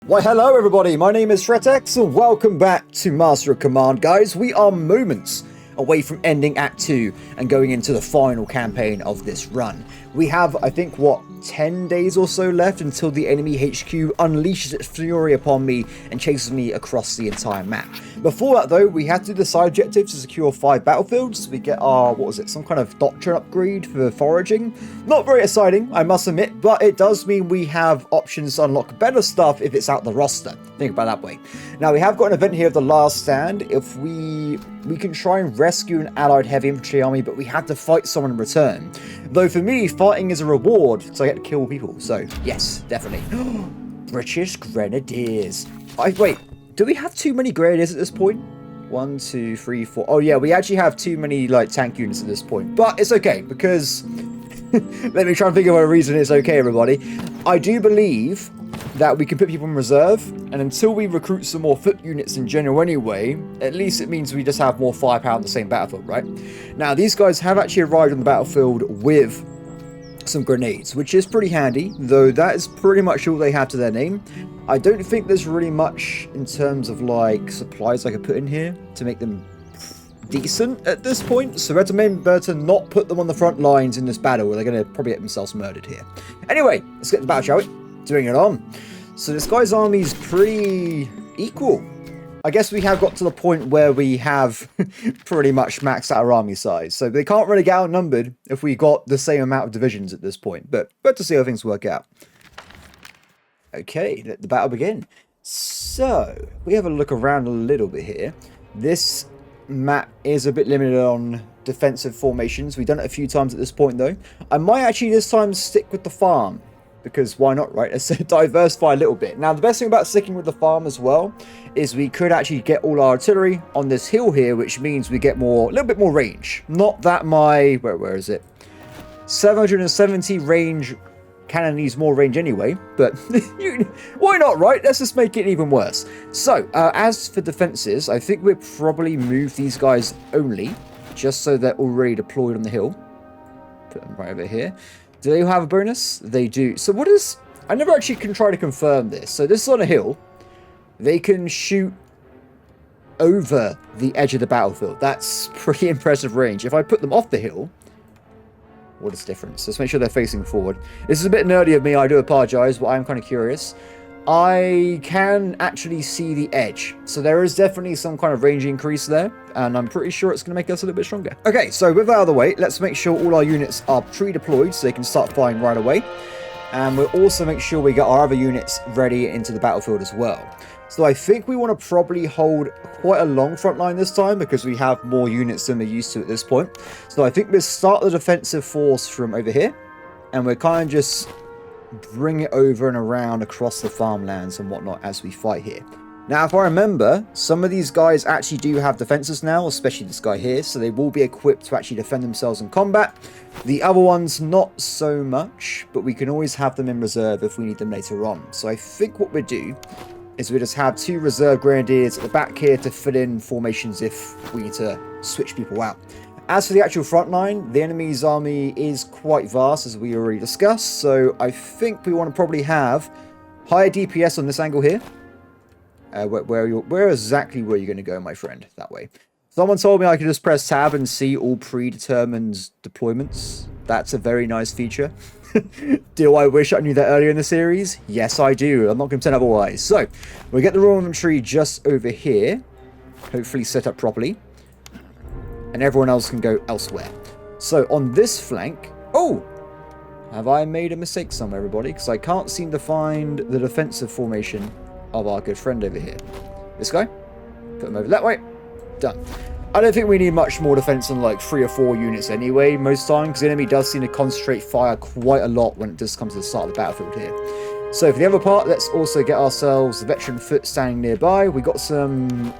Why hello everybody, my name is RTS and welcome back to Master of Command, guys. We are moments away from ending Act 2 and going into the final campaign of this run. We have, I think, 10 days or so left until the enemy HQ unleashes its fury upon me and chases me across the entire map. Before that though, we had to do the side objective to secure 5 battlefields. We get our, some kind of doctrine upgrade for foraging. Not very exciting, I must admit, but it does mean we have options to unlock better stuff if it's out the roster. Think about it that way. Now we have got an event here of the last stand. If we can try and rescue an allied heavy infantry army, but we have to fight someone in return. Though for me, fighting is a reward, so I get to kill people. So yes, definitely. British Grenadiers. Wait, do we have too many Grenadiers at this point? 1, 2, 3, 4. Oh yeah, we actually have too many tank units at this point. But it's okay, because let me try and figure out a reason it's okay, everybody. I do believe that we can put people in reserve, and until we recruit some more foot units in general anyway, at least it means we just have more firepower on the same battlefield, right? Now, these guys have actually arrived on the battlefield with some grenades, which is pretty handy, though that is pretty much all they have to their name. I don't think there's really much in terms of supplies I could put in here to make them decent at this point, so remember to not put them on the front lines in this battle, where they're going to probably get themselves murdered here. Anyway, let's get to the battle, shall we? Doing it on. So this guy's army is pretty equal. I guess we have got to the point where we have pretty much maxed out our army size. So they can't really get outnumbered if we got the same amount of divisions at this point. But to see how things work out. Okay, let the battle begin. So, we have a look around a little bit here. This map is a bit limited on defensive formations. We've done it a few times at this point though. I might actually this time stick with the farm. Because why not, right? Let's diversify a little bit. Now, the best thing about sticking with the farm as well is we could actually get all our artillery on this hill here, which means we get a little bit more range. Not that where is it? 770 range cannon needs more range anyway, but why not, right? Let's just make it even worse. So, as for defenses, I think we'll probably move these guys only, just so they're already deployed on the hill. Put them right over here. Do they have a bonus? They do. So what is... I never actually can try to confirm this. So this is on a hill. They can shoot over the edge of the battlefield. That's pretty impressive range. If I put them off the hill... What is the difference? Let's make sure they're facing forward. This is a bit nerdy of me. I do apologize, but I'm kind of curious. I can actually see the edge. So there is definitely some kind of range increase there. And I'm pretty sure it's going to make us a little bit stronger. Okay, so with that out of the way, let's make sure all our units are pre-deployed so they can start firing right away. And we'll also make sure we get our other units ready into the battlefield as well. So I think we want to probably hold quite a long front line this time because we have more units than we're used to at this point. So I think we'll start the defensive force from over here. And we'll kind of just bring it over and around across the farmlands and whatnot as we fight here. Now, if I remember, some of these guys actually do have defenses now, especially this guy here, so they will be equipped to actually defend themselves in combat. The other ones, not so much, but we can always have them in reserve if we need them later on. So I think what we'll do is we'll just have 2 reserve grenadiers at the back here to fill in formations if we need to switch people out. As for the actual front line, the enemy's army is quite vast, as we already discussed, so I think we want to probably have higher DPS on this angle here. Where exactly were you going to go, my friend? That way. Someone told me I could just press tab and see all predetermined deployments. That's a very nice feature. Do I wish I knew that earlier in the series? Yes, I do. I'm not going to pretend otherwise. So, we'll get the Royal Infantry just over here. Hopefully set up properly. And everyone else can go elsewhere. So, on this flank... Oh! Have I made a mistake somewhere, everybody? Because I can't seem to find the defensive formation of our good friend over here. This guy? Put him over that way. Done. I don't think we need much more defense than 3 or 4 units anyway, most times, because the enemy does seem to concentrate fire quite a lot when it just comes to the start of the battlefield here. So for the other part, let's also get ourselves the veteran foot standing nearby. We got some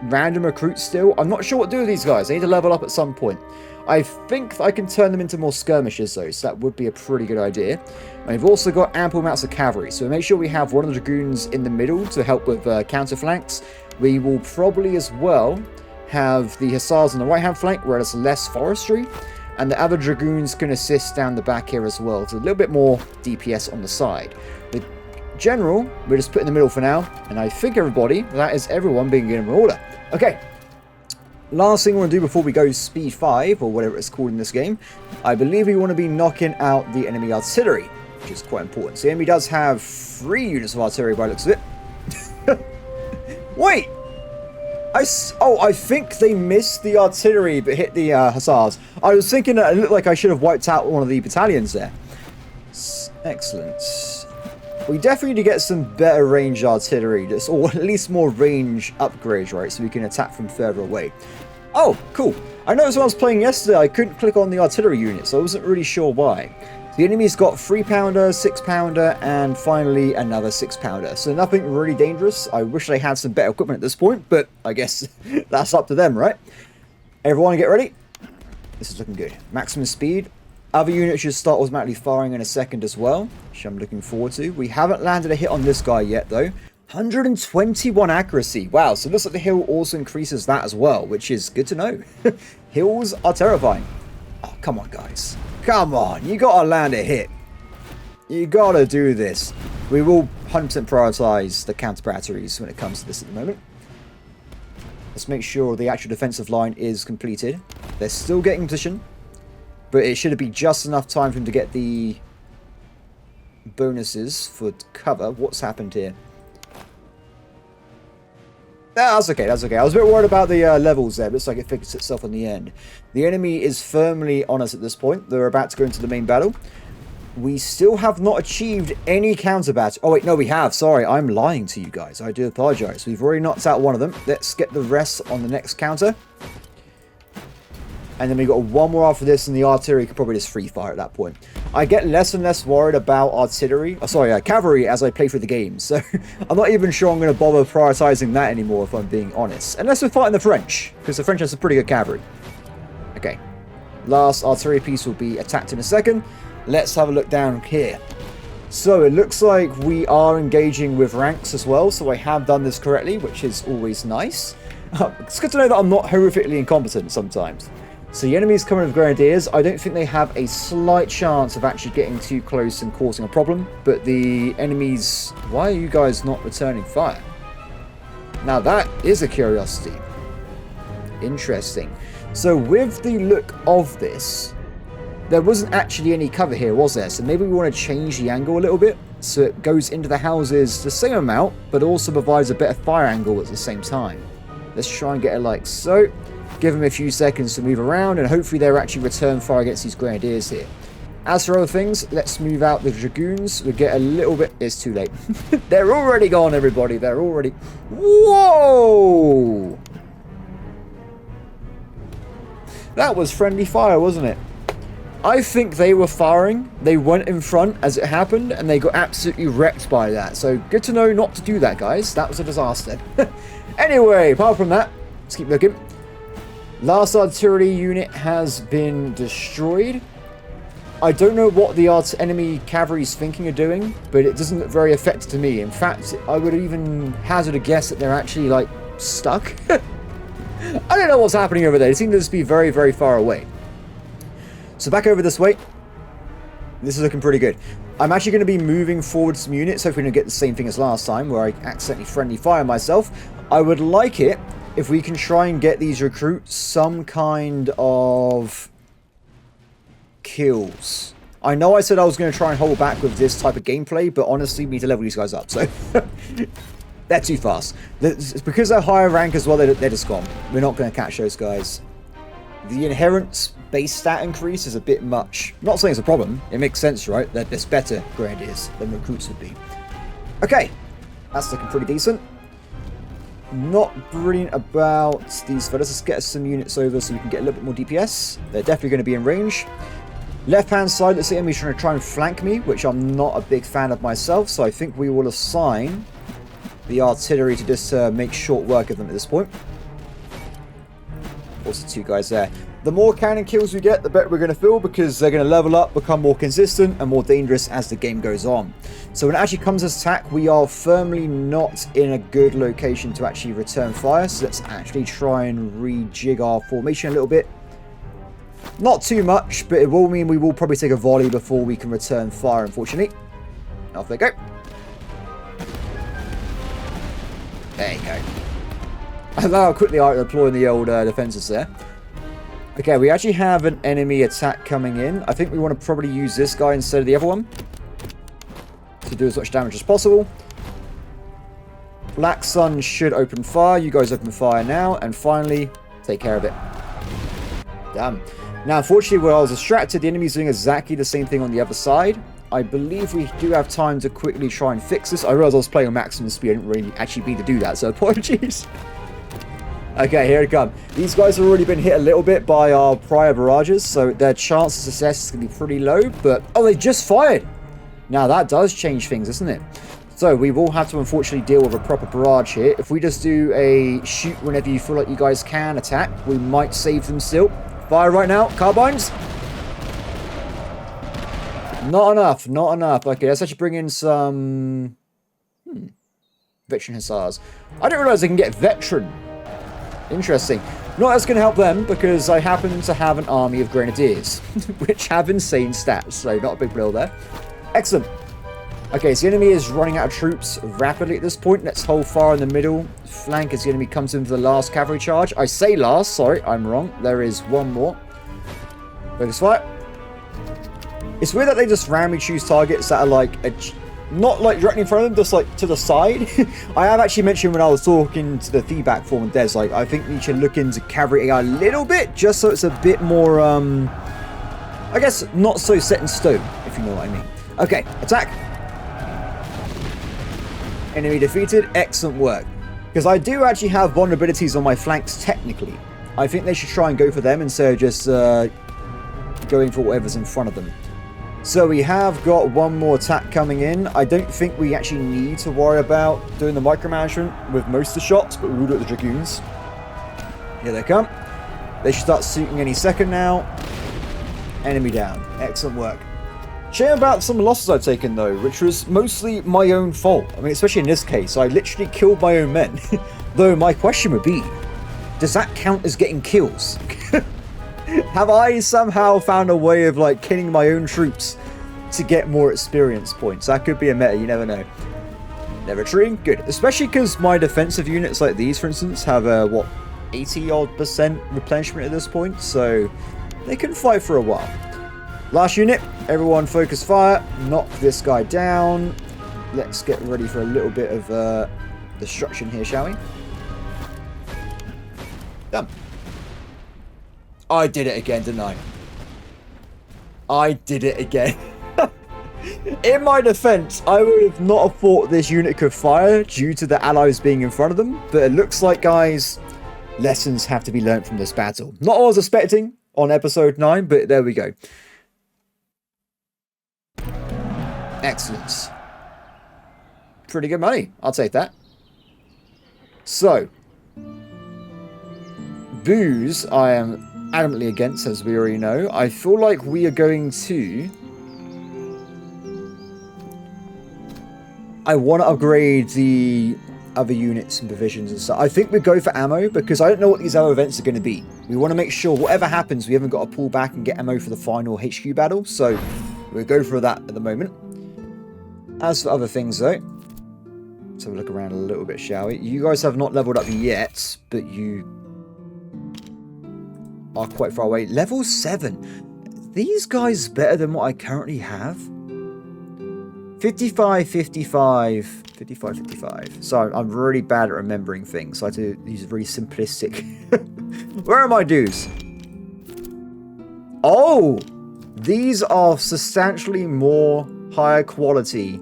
random recruits still. I'm not sure what to do with these guys. They need to level up at some point. I think I can turn them into more skirmishers though, so that would be a pretty good idea. And we've also got ample amounts of cavalry, so make sure we have one of the dragoons in the middle to help with counter flanks. We will probably as well have the hussars on the right hand flank where there's less forestry, and the other dragoons can assist down the back here as well, so a little bit more DPS on the side. We're general, we're just put in the middle for now. And I think, everybody, that is everyone being in order. Okay. Last thing we want to do before we go speed 5, or whatever it's called in this game, I believe we want to be knocking out the enemy artillery, which is quite important. So the enemy does have 3 units of artillery by the looks of it. Wait! I think they missed the artillery but hit the hussars. I was thinking that it looked like I should have wiped out one of the battalions there. Excellent. We definitely need to get some better range artillery, or at least more range upgrades, right? So we can attack from further away. Oh, cool. I noticed when I was playing yesterday, I couldn't click on the artillery unit, so I wasn't really sure why. The enemy's got 3-pounder, 6-pounder, and finally another 6-pounder. So nothing really dangerous. I wish they had some better equipment at this point, but I guess that's up to them, right? Everyone get ready. This is looking good. Maximum speed. Other units should start automatically firing in a second as well, which I'm looking forward to. We haven't landed a hit on this guy yet, though. 121 accuracy. Wow, so it looks like the hill also increases that as well, which is good to know. Hills are terrifying. Oh, come on, guys. Come on, you gotta land a hit. You gotta do this. We will 100% prioritize the counter batteries when it comes to this at the moment. Let's make sure the actual defensive line is completed. They're still getting position, but it should be just enough time for them to get the bonuses for cover. What's happened here? That's okay, that's okay. I was a bit worried about the levels there. It looks like it fixed itself in the end. The enemy is firmly on us at this point. They're about to go into the main battle. We still have not achieved any counter battle. Oh, wait, no, we have. Sorry, I'm lying to you guys. I do apologize. We've already knocked out one of them. Let's get the rest on the next counter. And then we got one more after this, and the artillery could probably just free fire at that point. I get less and less worried about artillery, cavalry as I play through the game. So I'm not even sure I'm going to bother prioritizing that anymore, if I'm being honest. Unless we're fighting the French, because the French have some pretty good cavalry. Okay, last artillery piece will be attacked in a second. Let's have a look down here. So it looks like we are engaging with ranks as well. So I have done this correctly, which is always nice. It's good to know that I'm not horrifically incompetent sometimes. So the enemy's coming with Grenadiers. I don't think they have a slight chance of actually getting too close and causing a problem. But the enemies... Why are you guys not returning fire? Now that is a curiosity. Interesting. So with the look of this, there wasn't actually any cover here, was there? So maybe we want to change the angle a little bit. So it goes into the houses the same amount, but also provides a better fire angle at the same time. Let's try and get it like so. Give them a few seconds to move around, and hopefully they'll actually return fire against these Grenadiers here. As for other things, let's move out the Dragoons. We get a little bit... It's too late. They're already gone, everybody. They're already... Whoa! That was friendly fire, wasn't it? I think they were firing. They went in front as it happened, and they got absolutely wrecked by that. So good to know not to do that, guys. That was a disaster. Anyway, apart from that, let's keep looking. Last artillery unit has been destroyed. I don't know what the enemy cavalry is thinking of doing, but it doesn't look very effective to me. In fact, I would even hazard a guess that they're actually, like, stuck. I don't know what's happening over there. They seem to just be very, very far away. So back over this way. This is looking pretty good. I'm actually going to be moving forward some units, hoping to get the same thing as last time, where I accidentally friendly fire myself. I would like it if we can try and get these recruits some kind of kills. I know I said I was going to try and hold back with this type of gameplay, but honestly, we need to level these guys up. So they're too fast. It's because they're higher rank as well, they're just gone. We're not going to catch those guys. The inherent base stat increase is a bit much. I'm not saying it's a problem. It makes sense, right? They're just better Grenadiers than recruits would be. Okay, that's looking pretty decent. Not brilliant about these fellas. Let's get some units over so we can get a little bit more DPS. They're definitely going to be in range. Left-hand side, let's see enemies trying to try and flank me, which I'm not a big fan of myself. So I think we will assign the artillery to just make short work of them at this point. Also, 2 guys there. The more cannon kills we get, the better we're going to feel, because they're going to level up, become more consistent and more dangerous as the game goes on. So when it actually comes to attack, we are firmly not in a good location to actually return fire. So let's actually try and rejig our formation a little bit. Not too much, but it will mean we will probably take a volley before we can return fire, unfortunately. Off they go. There you go. I love how quickly I deploy the old defenses there. Okay, we actually have an enemy attack coming in. I think we want to probably use this guy instead of the other one to do as much damage as possible. Black Sun should open fire. You guys open fire now. And finally, take care of it. Damn. Now, unfortunately, when I was distracted, the enemy's doing exactly the same thing on the other side. I believe we do have time to quickly try and fix this. I realized I was playing on maximum speed. I didn't really actually mean to do that, so apologies. Okay, here it comes. These guys have already been hit a little bit by our prior barrages, so their chance of success is going to be pretty low, but... Oh, they just fired! Now, that does change things, doesn't it? So, we will have to unfortunately deal with a proper barrage here. If we just do a shoot whenever you feel like you guys can attack, we might save them still. Fire right now. Carbines. Not enough. Not enough. Okay, let's actually bring in some... Veteran Hussars. I didn't realize I can get Veteran. Interesting. Not that's going to help them, because I happen to have an army of Grenadiers, which have insane stats, so not a big deal there. Excellent. Okay, so the enemy is running out of troops rapidly at this point. Let's hold fire in the middle flank as the enemy comes in for the last cavalry charge. I say last, sorry, I'm wrong. There is one more. Focus fire. It's weird that they just randomly choose targets that are like, not like directly in front of them, just like to the side. I have actually mentioned when I was talking to the feedback form with Des, like, I think we should look into cavalry AI a little bit, just so it's a bit more, I guess, not so set in stone, if you know what I mean. Okay, attack. Enemy defeated. Excellent work. Because I do actually have vulnerabilities on my flanks, technically. I think they should try and go for them instead of just going for whatever's in front of them. So we have got one more attack coming in. I don't think we actually need to worry about doing the micromanagement with most of the shots, but we will do it with the Dragoons. Here they come. They should start shooting any second now. Enemy down. Excellent work. Shame about some losses I've taken, though, which was mostly my own fault. I mean, especially in this case, I literally killed my own men. Though my question would be, does that count as getting kills? Have I somehow found a way of, like, killing my own troops to get more experience points? That could be a meta, you never know. Never treating? Good. Especially because my defensive units like these, for instance, have a, what, 80-odd% replenishment at this point, so they can fight for a while. Last unit, everyone focus fire, knock this guy down. Let's get ready for a little bit of destruction here, shall we? Done. I did it again, didn't I? I did it again. In my defense, I would have not have thought this unit could fire due to the allies being in front of them, but it looks like, guys, lessons have to be learnt from this battle. Not what I was expecting on episode 9, but there we go. Excellent. Pretty good money. I'll take that. So, booze, I am adamantly against, as we already know. I feel like we are going to... I want to upgrade the other units and divisions and stuff. I think we go for ammo, because I don't know what these other events are going to be. We want to make sure, whatever happens, we haven't got to pull back and get ammo for the final HQ battle. So, we'll go for that at the moment. As for other things, though, let's have a look around a little bit, shall we? You guys have not leveled up yet, but you are quite far away. Level 7. These guys better than what I currently have? 55, 55, 55, 55. So I'm really bad at remembering things. So I have to use a very simplistic... Where are my dues? Oh! These are substantially more higher quality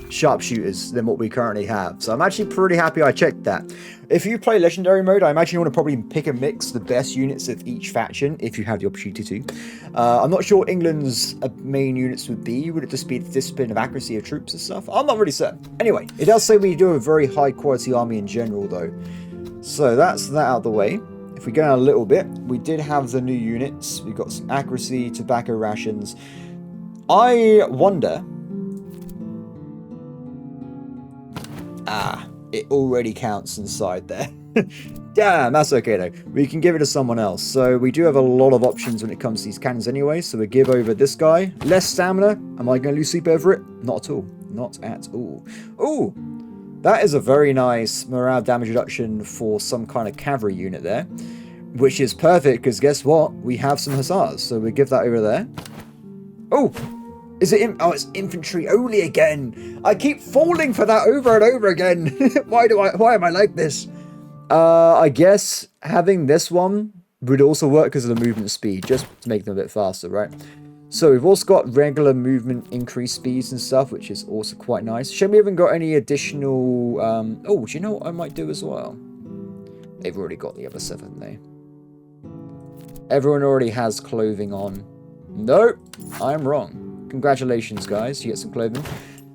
sharpshooters than what we currently have. So I'm actually pretty happy I checked that. If you play Legendary mode, I imagine you want to probably pick and mix the best units of each faction, if you have the opportunity to. I'm not sure what England's main units would be. Would it just be the discipline of accuracy of troops and stuff? I'm not really certain. Anyway, it does say we do a very high quality army in general, though. So that's that out of the way. If we go down a little bit, we did have the new units. We've got some accuracy, tobacco rations. I wonder... Ah, it already counts inside there. Damn, that's okay though. We can give it to someone else. So we do have a lot of options when it comes to these cannons anyway. So we give over this guy. Less stamina. Am I going to lose sleep over it? Not at all. Not at all. Ooh, That is a very nice morale damage reduction for some kind of cavalry unit there. Which is perfect, because guess what? We have some hussars, so we give that over there. Oh! Is it oh, it's infantry only again! I keep falling for that over and over again! Why am I like this? I guess having this one would also work because of the movement speed, just to make them a bit faster, right? So we've also got regular movement increased speeds and stuff, which is also quite nice. Shame we haven't got any additional... oh, do you know what I might do as well? They've already got the other stuff, haven't they? Everyone already has clothing on. Nope, I'm wrong. Congratulations, guys. You get some clothing.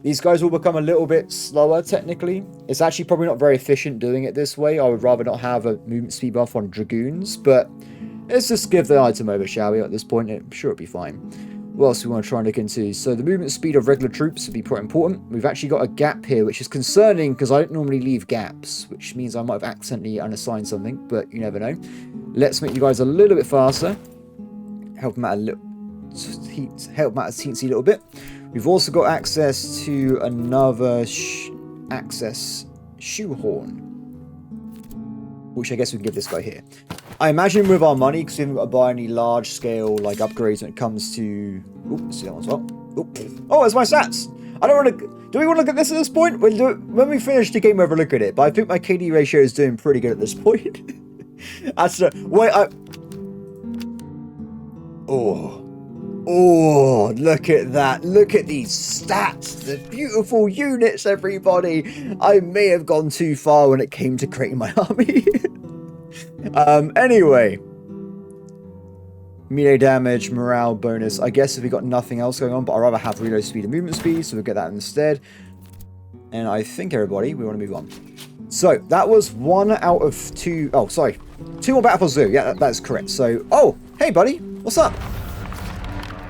These guys will become a little bit slower, technically. It's actually probably not very efficient doing it this way. I would rather not have a movement speed buff on dragoons, but let's just give the item over, shall we, at this point? I'm sure it'll be fine. What else do we want to try and look into? So the movement speed of regular troops would be quite important. We've actually got a gap here, which is concerning because I don't normally leave gaps, which means I might have accidentally unassigned something, but you never know. Let's make you guys a little bit faster. Help them out a little, help them out a teensy little bit. We've also got access to another access shoehorn, which I guess we can give this guy here. I imagine with our money, because we haven't got to buy any large-scale like upgrades when it comes to... Oh, let's see that one as well. Oh, it's my stats! I don't want to... Do we want to look at this at this point? We'll do it when we finish the game, we'll have a look at it. But I think my KD ratio is doing pretty good at this point. That's... wait, Oh, look at that. Look at these stats. The beautiful units, everybody. I may have gone too far when it came to creating my army. Anyway. Melee damage, morale bonus. I guess if we got nothing else going on, but I'd rather have reload speed and movement speed, so we'll get that instead. And I think, everybody, we want to move on. So, that was 1 out of 2... Oh, sorry. 2 more Battle for Zoo. Yeah, that's correct. So, oh, hey, buddy. What's up?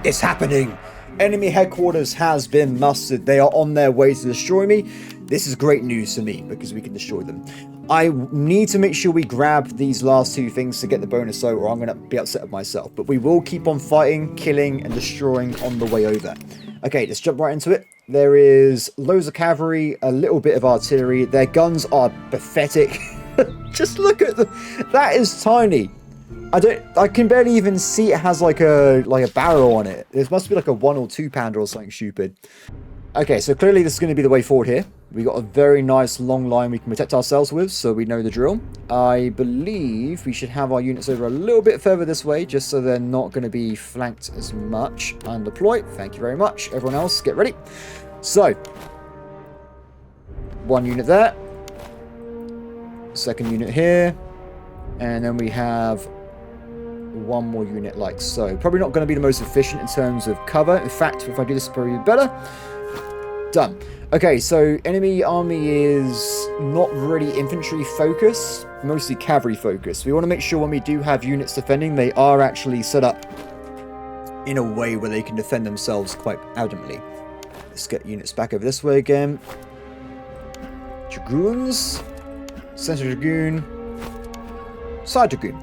It's happening. Enemy headquarters has been mustered. They are on their way to destroy me. This is great news for me because we can destroy them. I need to make sure we grab these last 2 things to get the bonus, so or I'm going to be upset with myself. But we will keep on fighting, killing, and destroying on the way over. Okay, let's jump right into it. There is loads of cavalry, a little bit of artillery. Their guns are pathetic. Just look at them. That is tiny. I can barely even see it has like a barrel on it. There must be like a 1 or 2 pounder or something stupid. Okay, so clearly this is going to be the way forward here. We got a very nice long line we can protect ourselves with, so we know the drill. I believe we should have our units over a little bit further this way, just so they're not going to be flanked as much. And deploy. Thank you very much. Everyone else, get ready. So, 1 unit there. 2nd unit here. And then we have 1 more unit like so. Probably not going to be the most efficient in terms of cover. In fact, if I do this, probably better. Done. Okay, so enemy army is not really infantry focused, mostly cavalry focused. We want to make sure when we do have units defending, they are actually set up in a way where they can defend themselves quite adamantly. Let's get units back over this way again. Dragoons. Center Dragoon. Side Dragoon.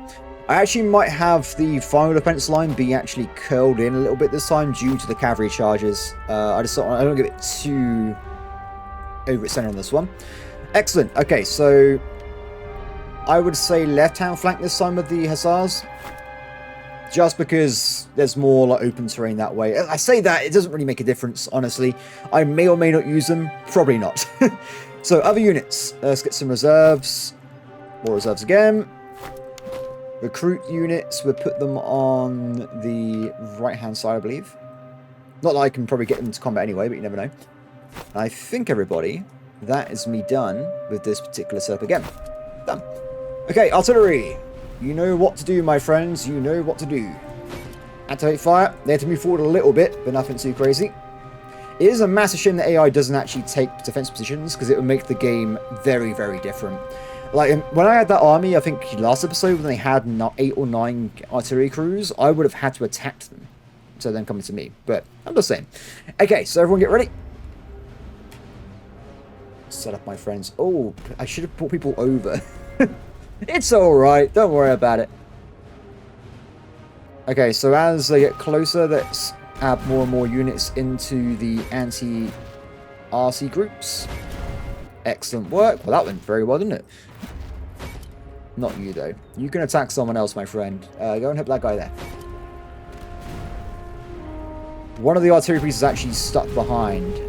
I actually might have the final defense line be actually curled in a little bit this time due to the cavalry charges. I don't give it too over its center on this one. Excellent. Okay, so I would say left-hand flank this time with the hussars, just because there's more like open terrain that way. I say that it doesn't really make a difference, honestly. I may or may not use them. Probably not. So other units. Let's get some reserves. More reserves again. Recruit units, we'll put them on the right-hand side, I believe. Not that I can probably get them to combat anyway, but you never know. I think, everybody, that is me done with this particular setup again. Done. Okay, artillery. You know what to do, my friends. You know what to do. Activate fire. They have to move forward a little bit, but nothing too crazy. It is a massive shame that AI doesn't actually take defense positions, because it would make the game very, very different. Like, when I had that army, I think last episode, when they had 8 or 9 artillery crews, I would have had to attack them. So then coming to me. But I'm just saying. Okay, so everyone get ready. Set up, my friends. Oh, I should have brought people over. It's alright. Don't worry about it. Okay, so as they get closer, let's add more and more units into the anti-RC groups. Excellent work. Well, that went very well, didn't it? Not you, though. You can attack someone else, my friend. Go and help that guy there. One of the artillery pieces is actually stuck behind.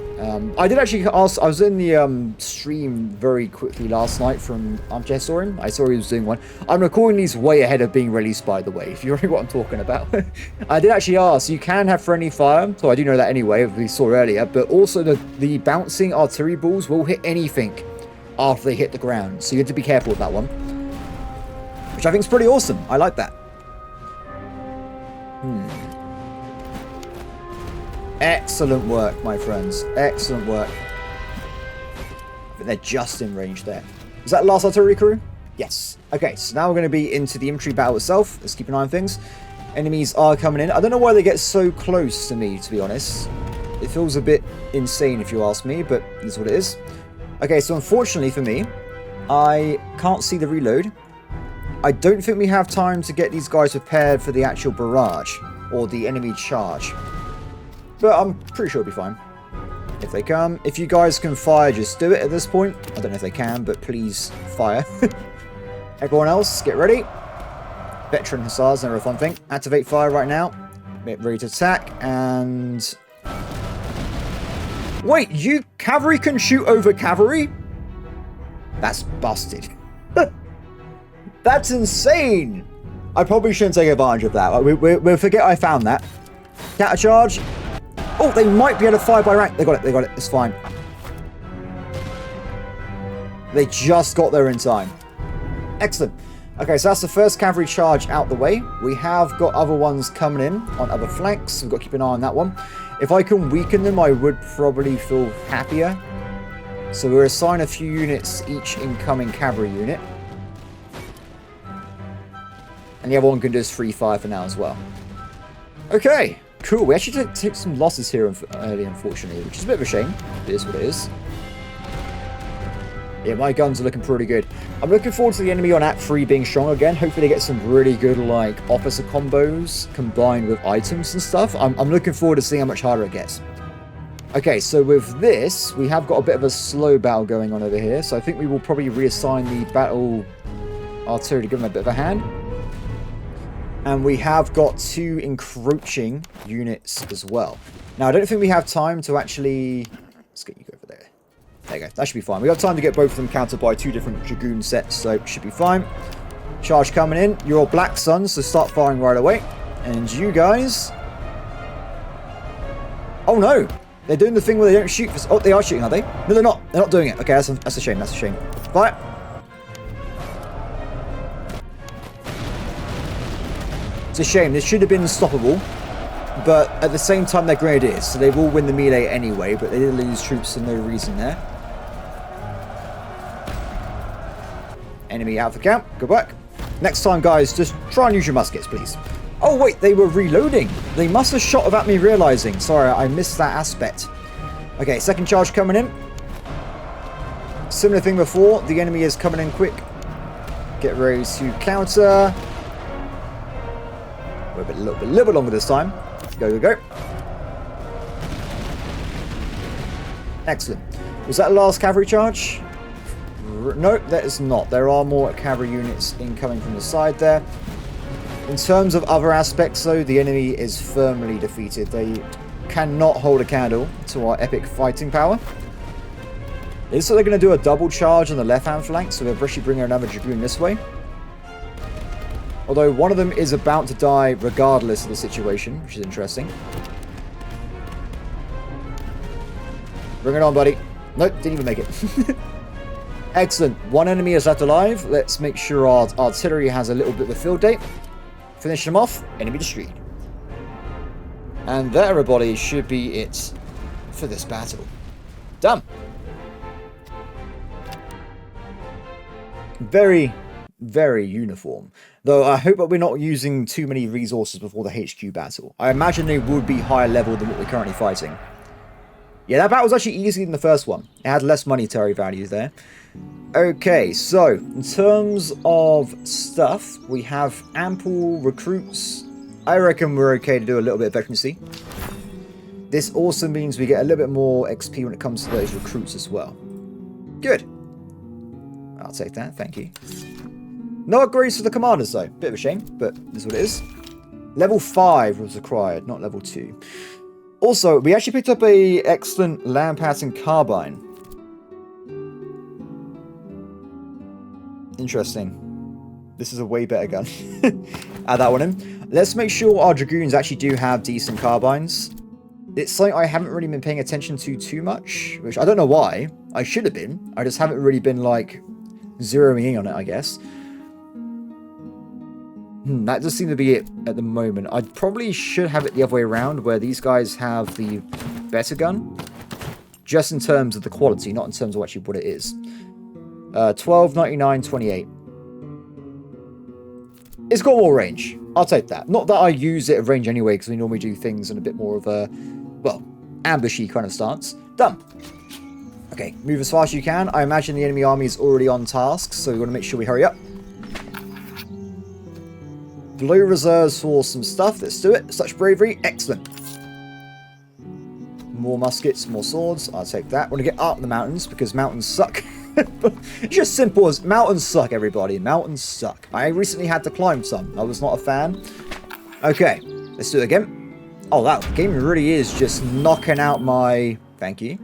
I did actually ask... I was in the stream very quickly last night from RTS saw him. I saw he was doing one. I'm recording these way ahead of being released, by the way, if you know what I'm talking about. I did actually ask, you can have friendly fire, so I do know that anyway, we saw earlier, but also the bouncing artillery balls will hit anything after they hit the ground, so you have to be careful with that one. Which I think is pretty awesome. I like that. Excellent work, my friends. Excellent work. But they're just in range there. Is that last artillery crew? Yes. Okay, so now we're going to be into the infantry battle itself. Let's keep an eye on things. Enemies are coming in. I don't know why they get so close to me, to be honest. It feels a bit insane if you ask me, but this is what it is. Okay, so unfortunately for me, I can't see the reload. I don't think we have time to get these guys prepared for the actual barrage or the enemy charge. But I'm pretty sure it'll be fine. If they come. If you guys can fire, just do it at this point. I don't know if they can, but please fire. Everyone else, get ready. Veteran Hussars, never a fun thing. Activate fire right now. Get ready to attack, and... Wait, you cavalry can shoot over cavalry? That's busted. That's insane! I probably shouldn't take advantage of that. We'll forget I found that. Counter charge. Oh, they might be able to fire by rank. They got it, they got it. It's fine. They just got there in time. Excellent. Okay, so that's the first cavalry charge out the way. We have got other ones coming in on other flanks, so we've got to keep an eye on that one. If I can weaken them, I would probably feel happier. So we'll assign a few units each incoming cavalry unit. And the other one can just free fire for now as well. Okay, cool. We actually took some losses here early, unfortunately, which is a bit of a shame. It is what it is. Yeah, my guns are looking pretty good. I'm looking forward to the enemy on Act 3 being strong again. Hopefully they get some really good, like, officer combos combined with items and stuff. I'm looking forward to seeing how much harder it gets. Okay, so with this, we have got a bit of a slow battle going on over here. So I think we will probably reassign the battle artillery to give them a bit of a hand. And we have got 2 encroaching units as well. Now, I don't think we have time to actually... Let's get you over there. There you go. That should be fine. We have time to get both of them countered by 2 different dragoon sets, so it should be fine. Charge coming in. You're all Black Suns, so start firing right away. And you guys... Oh, no. They're doing the thing where they don't shoot for... Oh, they are shooting, are they? No, they're not. They're not doing it. Okay, that's a shame. That's a shame. Fire. It's a shame. This should have been unstoppable. But at the same time, they're Grenadiers, so they will win the melee anyway, but they did lose troops for no reason there. Enemy out of the camp. Good work. Next time, guys, just try and use your muskets, please. Oh, wait, they were reloading. They must have shot without me realizing. Sorry, I missed that aspect. Okay, second charge coming in. Similar thing before. The enemy is coming in quick. Get ready to counter. We're a little bit longer this time. Go, go, go. Excellent. Was that the last cavalry charge? No, that is not. There are more cavalry units incoming from the side there. In terms of other aspects, though, the enemy is firmly defeated. They cannot hold a candle to our epic fighting power. It looks like they're going to do a double charge on the left-hand flank, so they're actually bringing another dragoon this way. Although one of them is about to die regardless of the situation, which is interesting. Bring it on, buddy. Nope, didn't even make it. Excellent. One enemy is left alive. Let's make sure our artillery has a little bit of a field day. Finish them off. Enemy destroyed. And that, everybody, should be it for this battle. Done. Very, very uniform. Though I hope that we're not using too many resources before the HQ battle. I imagine they would be higher level than what we're currently fighting. Yeah, that battle was actually easier than the first one. It had less monetary value there. Okay, so in terms of stuff, we have ample recruits. I reckon we're okay to do a little bit of veterancy. This also means we get a little bit more XP when it comes to those recruits as well. Good. I'll take that, thank you. No upgrades for the commanders though. Bit of a shame, but this is what it is. Level 5 was required, not level 2. Also, we actually picked up a excellent land passing carbine. Interesting. This is a way better gun. Add that one in. Let's make sure our dragoons actually do have decent carbines. It's something I haven't really been paying attention to too much, which I don't know why. I should have been. I just haven't really been, like, zeroing in on it, I guess. That does seem to be it at the moment. I probably should have it the other way around, where these guys have the better gun. Just in terms of the quality, not in terms of actually what it is. 12, 99, 28. It's got more range. I'll take that. Not that I use it at range anyway, because we normally do things in a bit more of a, well, ambushy kind of stance. Done. Okay, move as fast as you can. I imagine the enemy army is already on task, so we want to make sure we hurry up. Blue reserves for some stuff. Let's do it. Such bravery. Excellent. More muskets, more swords. I'll take that. Want to get up the mountains, because mountains suck. It's just simple as mountains suck, everybody. Mountains suck. I recently had to climb some. I was not a fan. Okay, let's do it again. Oh, that game really is just knocking out my... Thank you.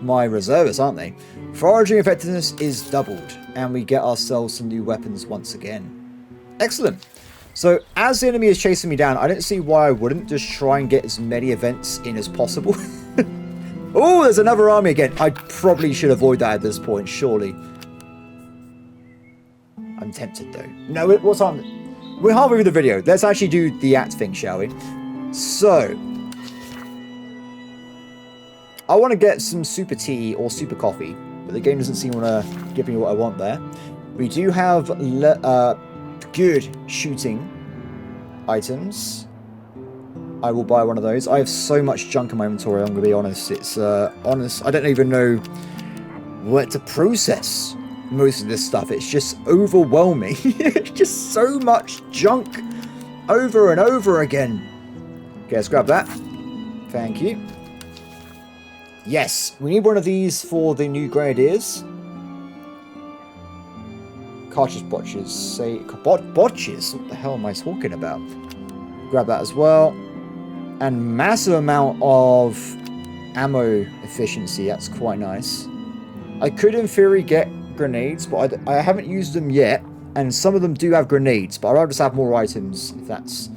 My reservists, aren't they? Foraging effectiveness is doubled, and we get ourselves some new weapons once again. Excellent. So, as the enemy is chasing me down, I don't see why I wouldn't just try and get as many events in as possible. Oh, there's another army again. I probably should avoid that at this point, surely. I'm tempted, though. No, what's on? We're halfway through the video. Let's actually do the act thing, shall we? So, I want to get some super tea or super coffee, but the game doesn't seem to want to give me what I want there. We do have good shooting items. I will buy one of those. I have so much junk in my inventory, I'm going to be honest. It's, honest, I don't even know where to process most of this stuff. It's just overwhelming. It's just so much junk over and over again. Okay, let's grab that. Thank you. Yes, we need one of these for the new Grenadiers. Cartridge botches. Say, botches? What the hell am I talking about? Grab that as well. And massive amount of ammo efficiency. That's quite nice. I could, in theory, get grenades, but I haven't used them yet. And some of them do have grenades, but I'd rather just have more items, if that's,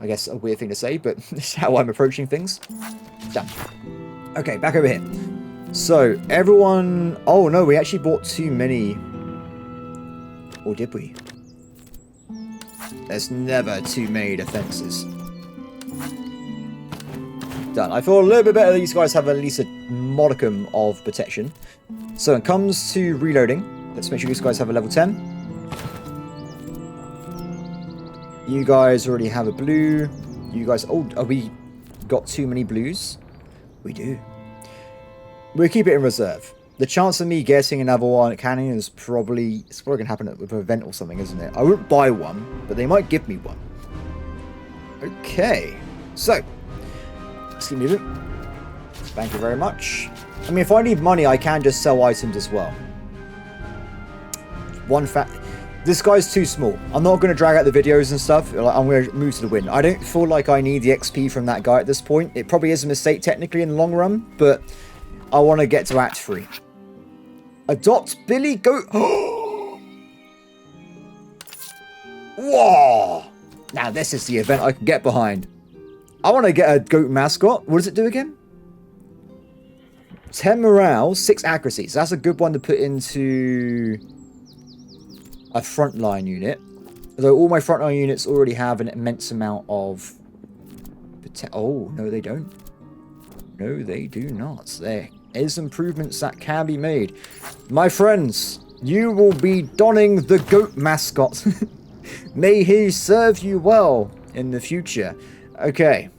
I guess, a weird thing to say, but this is how I'm approaching things. Done. Okay, back over here. So, everyone... Oh, no, we actually bought too many. Or did we? There's never too many defenses. Done. I feel a little bit better that these guys have at least a modicum of protection. So when it comes to reloading, let's make sure these guys have a level 10. You guys already have a blue. You guys... Oh, have we got too many blues? We do. We'll keep it in reserve. The chance of me getting another one at cannon is probably... It's probably going to happen with an event or something, isn't it? I wouldn't buy one, but they might give me one. Okay. So... Let's keep moving. Thank you very much. I mean, if I need money, I can just sell items as well. One fact... This guy's too small. I'm not going to drag out the videos and stuff. I'm going to move to the win. I don't feel like I need the XP from that guy at this point. It probably is a mistake technically in the long run, but I want to get to Act 3. Adopt Billy Goat... Whoa! Now this is the event I can get behind. I want to get a goat mascot. What does it do again? 10 morale, 6 accuracy. So that's a good one to put into a frontline unit. Although all my frontline units already have an immense amount of... Oh, no they don't. No, they do not. There is improvements that can be made. My friends, you will be donning the goat mascot. May he serve you well in the future. Okay.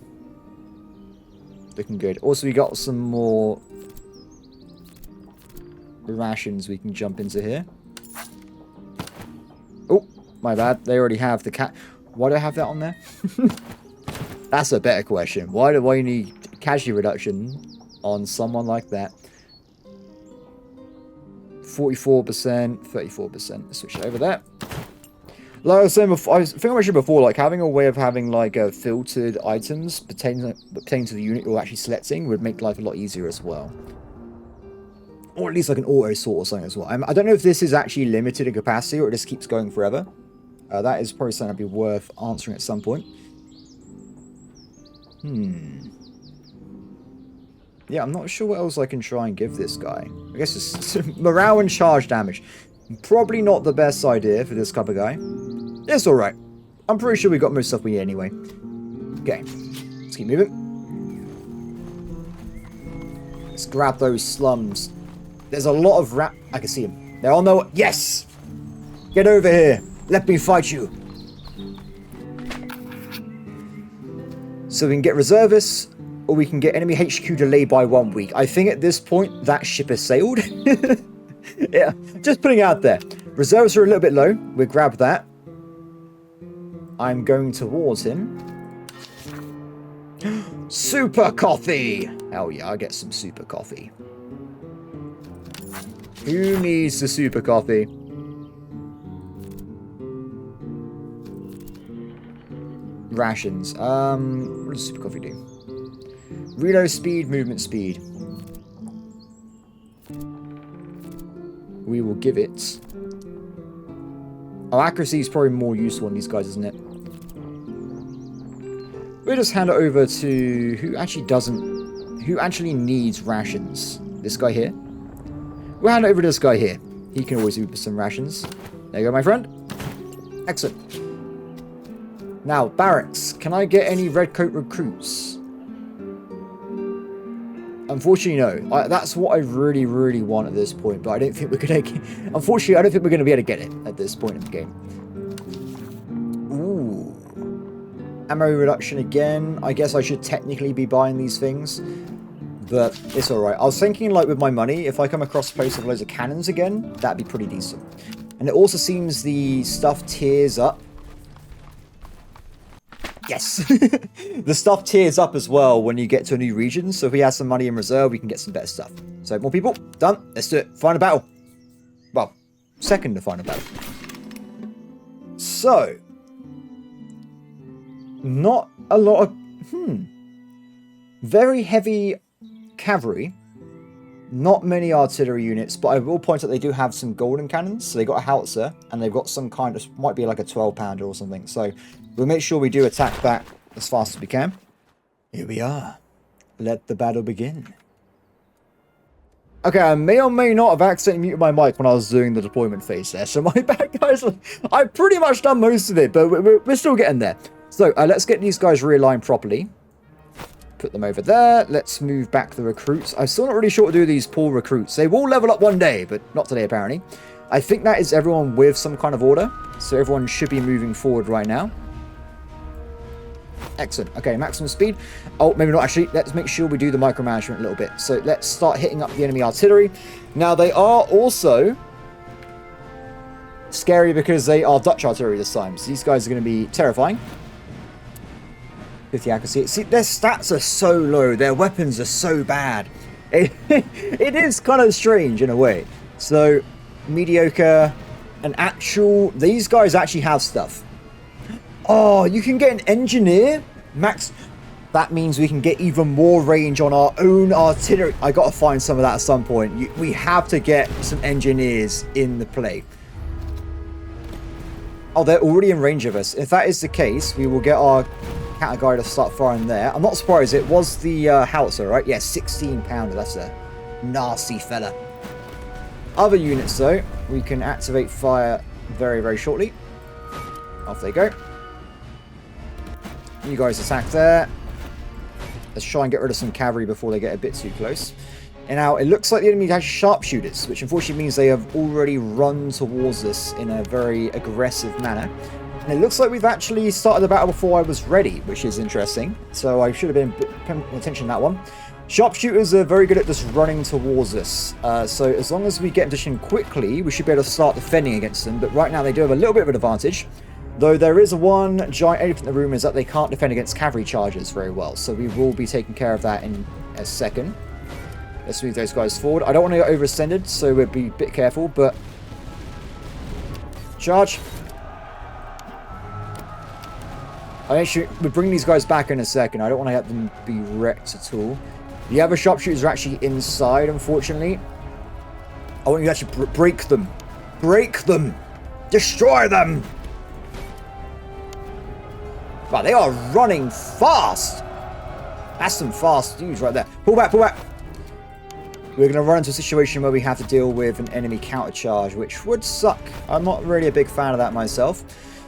Looking good. Also, we got some more rations we can jump into here. Oh, my bad. They already have the cat. Why do I have that on there? That's a better question. Why do I need casualty reduction on someone like that? 44%, 34%. Let's switch it over there. Like I was saying before, I think I mentioned before, like having a way of having like filtered items pertaining to the unit you're actually selecting would make life a lot easier as well. Or at least like an auto sort or something as well. I don't know if this is actually limited in capacity or it just keeps going forever. That is probably something that'd be worth answering at some point. Yeah, I'm not sure what else I can try and give this guy. I guess it's morale and charge damage. Probably not the best idea for this type of guy. It's alright. I'm pretty sure we got most stuff we need anyway. Okay, let's keep moving. Let's grab those slums. There's a lot of I can see them. They're on their way. Yes! Get over here. Let me fight you. So we can get reservists, or we can get enemy HQ delayed by 1 week. I think at this point, that ship has sailed. Yeah, just putting it out there. Reserves are a little bit low. We'll grab that. I'm going towards him. Super coffee! Hell yeah, I'll get some super coffee. Who needs the super coffee? Rations. What does super coffee do? Reload speed, movement speed. We will give it. Oh, accuracy is probably more useful on these guys, isn't it? We'll just hand it over to who actually needs rations. This guy here. We'll hand it over to this guy here. He can always do some rations. There you go, my friend. Excellent. Now, barracks. Can I get any redcoat recruits? Unfortunately, no. That's what I really, really want at this point, but I don't think we're going to... Unfortunately, I don't think we're going to be able to get it at this point in the game. Ooh. Ammo reduction again. I guess I should technically be buying these things, but it's alright. I was thinking, like, with my money, if I come across a place with loads of cannons again, that'd be pretty decent. And it also seems the stuff tiers up. Yes! The stuff tiers up as well when you get to a new region, so if we have some money in reserve, we can get some better stuff. So, more people. Done. Let's do it. Final battle. Well, second to final battle. So. Not a lot of... Very heavy cavalry. Not many artillery units, but I will point out they do have some golden cannons. So they got a howitzer, and they've got some kind of... Might be like a 12-pounder or something. So we'll make sure we do attack back as fast as we can. Here we are. Let the battle begin. Okay, I may or may not have accidentally muted my mic when I was doing the deployment phase there. So my bad, guys. I've pretty much done most of it, but we're still getting there. So let's get these guys realigned properly. Put them over there. Let's move back the recruits. I'm still not really sure what to do with these poor recruits. They will level up one day, but not today apparently. I think that is everyone with some kind of order. So everyone should be moving forward right now. Excellent. Okay, maximum speed. Oh, maybe not actually. Let's make sure we do the micromanagement a little bit. So let's start hitting up the enemy artillery. Now they are also scary because they are Dutch artillery this time. So these guys are going to be terrifying. 50 accuracy. See, their stats are so low. Their weapons are so bad. It is kind of strange in a way. So, mediocre. An actual... These guys actually have stuff. Oh, you can get an engineer? Max... That means we can get even more range on our own artillery. I got to find some of that at some point. We have to get some engineers in the play. Oh, they're already in range of us. If that is the case, we will get our... counter guy to start firing there. I'm not surprised. It was the howitzer, right? Yeah, 16-pounder. That's a nasty fella. Other units, though, we can activate fire very, very shortly. Off they go. You guys attack there. Let's try and get rid of some cavalry before they get a bit too close. And now, it looks like the enemy has sharpshooters, which unfortunately means they have already run towards us in a very aggressive manner. And it looks like we've actually started the battle before I was ready, which is interesting. So I should have been paying attention to that one. Sharpshooters are very good at just running towards us. So as long as we get in position quickly, we should be able to start defending against them. But right now they do have a little bit of an advantage. Though there is one giant elephant in the room is that they can't defend against cavalry charges very well. So we will be taking care of that in a second. Let's move those guys forward. I don't want to get overextended, so we'll be a bit careful, but... Charge. We'll bring these guys back in a second. I don't want to have them be wrecked at all. The other sharpshooters are actually inside, unfortunately. I want you to actually break them. Break them! Destroy them! Wow, they are running fast! That's some fast dudes right there. Pull back, pull back! We're going to run into a situation where we have to deal with an enemy countercharge, which would suck. I'm not really a big fan of that myself.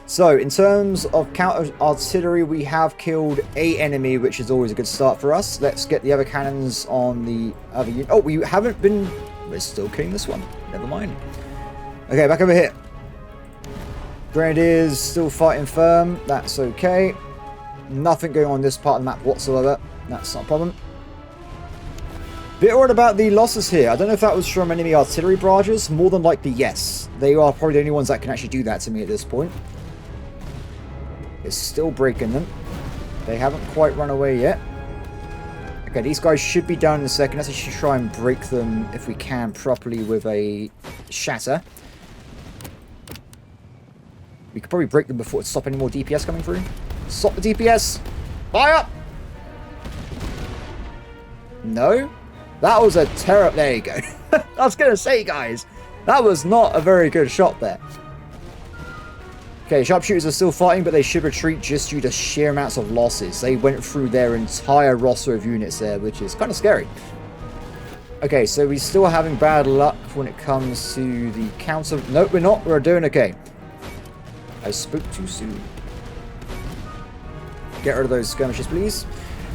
So, in terms of counter artillery, we have killed a enemy, which is always a good start for us. Let's get the other cannons on the other unit. Oh, we haven't been... We're still killing this one. Never mind. Okay, back over here. Grenadiers still fighting firm. That's okay. Nothing going on this part of the map whatsoever. That's not a problem. Bit worried about the losses here. I don't know if that was from enemy artillery barrages. More than likely, yes. They are probably the only ones that can actually do that to me at this point. It's still breaking them. They haven't quite run away yet. Okay, these guys should be down in a second. Let's actually try and break them if we can properly with a shatter. We could probably break them before it stops any more DPS coming through. Stop the DPS! Fire! No? That was a terrible... There you go. I was going to say, guys, that was not a very good shot there. Okay, sharpshooters are still fighting, but they should retreat just due to sheer amounts of losses. They went through their entire roster of units there, which is kind of scary. Okay, so we're still having bad luck when it comes to the counter... Nope, we're not. We're doing okay. I spoke too soon. Get rid of those skirmishers, please.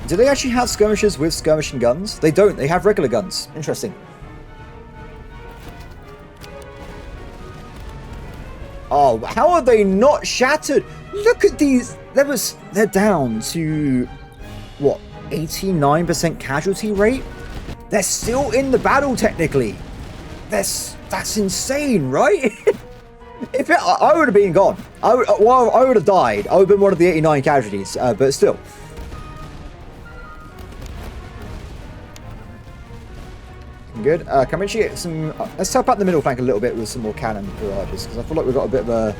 Do they actually have skirmishers with skirmishing guns? They don't. They have regular guns. Interesting. Oh, how are they not shattered? Look at these. They're down to, what, 89% casualty rate? They're still in the battle, technically. That's insane, right? I would have been gone. I would have died. I would have been one of the 89 casualties, but still. Good. Can we actually get some... let's help out the middle flank a little bit with some more cannon barrages, because I feel like we've got a bit of a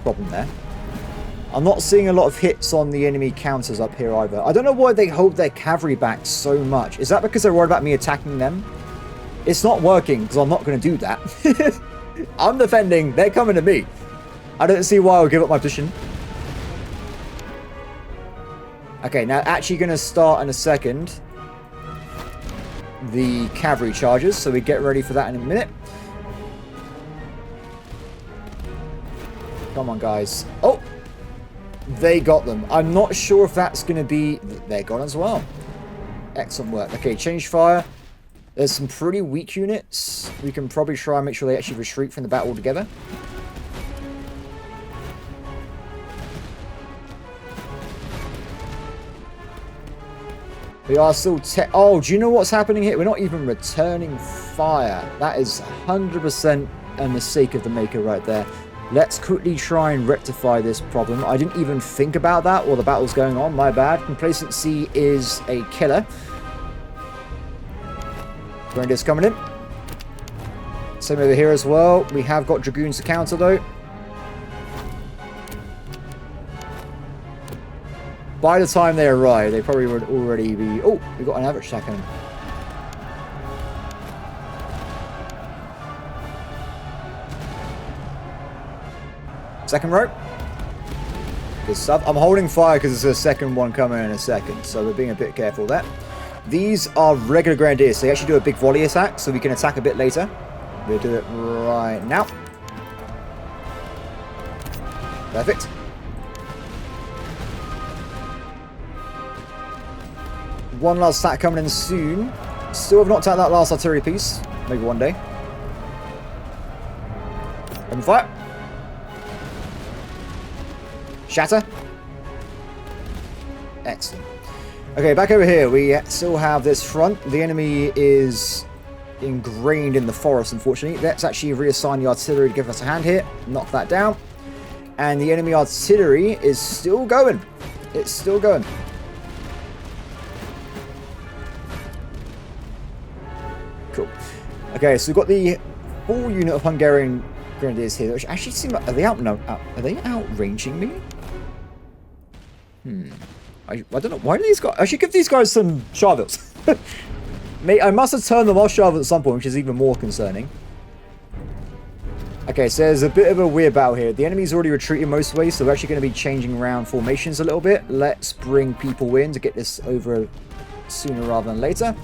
problem there. I'm not seeing a lot of hits on the enemy counters up here either. I don't know why they hold their cavalry back so much. Is that because they're worried about me attacking them? It's not working, because I'm not going to do that. I'm defending. They're coming to me. I don't see why I'll give up my position. Okay, now actually going to start in a second the cavalry charges, so we get ready for that in a minute. Come on, guys. Oh, they got them. I'm not sure if that's going to be... They're gone as well. Excellent work. Okay, change fire. There's some pretty weak units. We can probably try and make sure they actually retreat from the battle altogether. We are still... Oh, do you know what's happening here? We're not even returning fire. That is 100% a mistake of the maker right there. Let's quickly try and rectify this problem. I didn't even think about that while the battle's going on. My bad. Complacency is a killer. Grenadiers coming in. Same over here as well. We have got Dragoons to counter, though. By the time they arrive, they probably would already be... Oh, we've got an average attack on them. Second row. Good stuff. I'm holding fire because there's a second one coming in a second, so we're being a bit careful there. These are regular Grenadiers. They actually do a big volley attack, so we can attack a bit later. We'll do it right now. Perfect. One last attack coming in soon. Still have knocked out that last artillery piece. Maybe one day. Open fire. Shatter. Excellent. Okay, back over here. We still have this front. The enemy is ingrained in the forest, unfortunately. Let's actually reassign the artillery to give us a hand here. Knock that down. And the enemy artillery is still going. It's still going. Okay, so we've got the full unit of Hungarian Grenadiers here, which actually seem like... Are they outranging me? I don't know. Why do these guys... I should give these guys some Charvils. I must have turned them off Charvils at some point, which is even more concerning. Okay, so there's a bit of a weird battle here. The enemy's already retreating most ways, so we're actually going to be changing around formations a little bit. Let's bring people in to get this over sooner rather than later.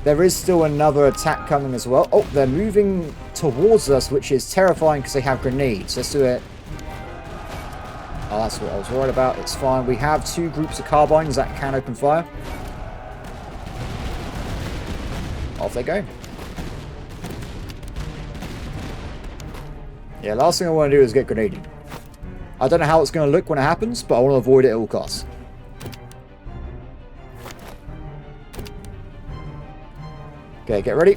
There is still another attack coming as well. Oh, they're moving towards us, which is terrifying because they have grenades. Let's do it. Oh, that's what I was worried about. It's fine. We have 2 groups of carbines that can open fire. Off they go. Yeah, last thing I want to do is get grenaded. I don't know how it's going to look when it happens, but I want to avoid it at all costs. Okay, get ready.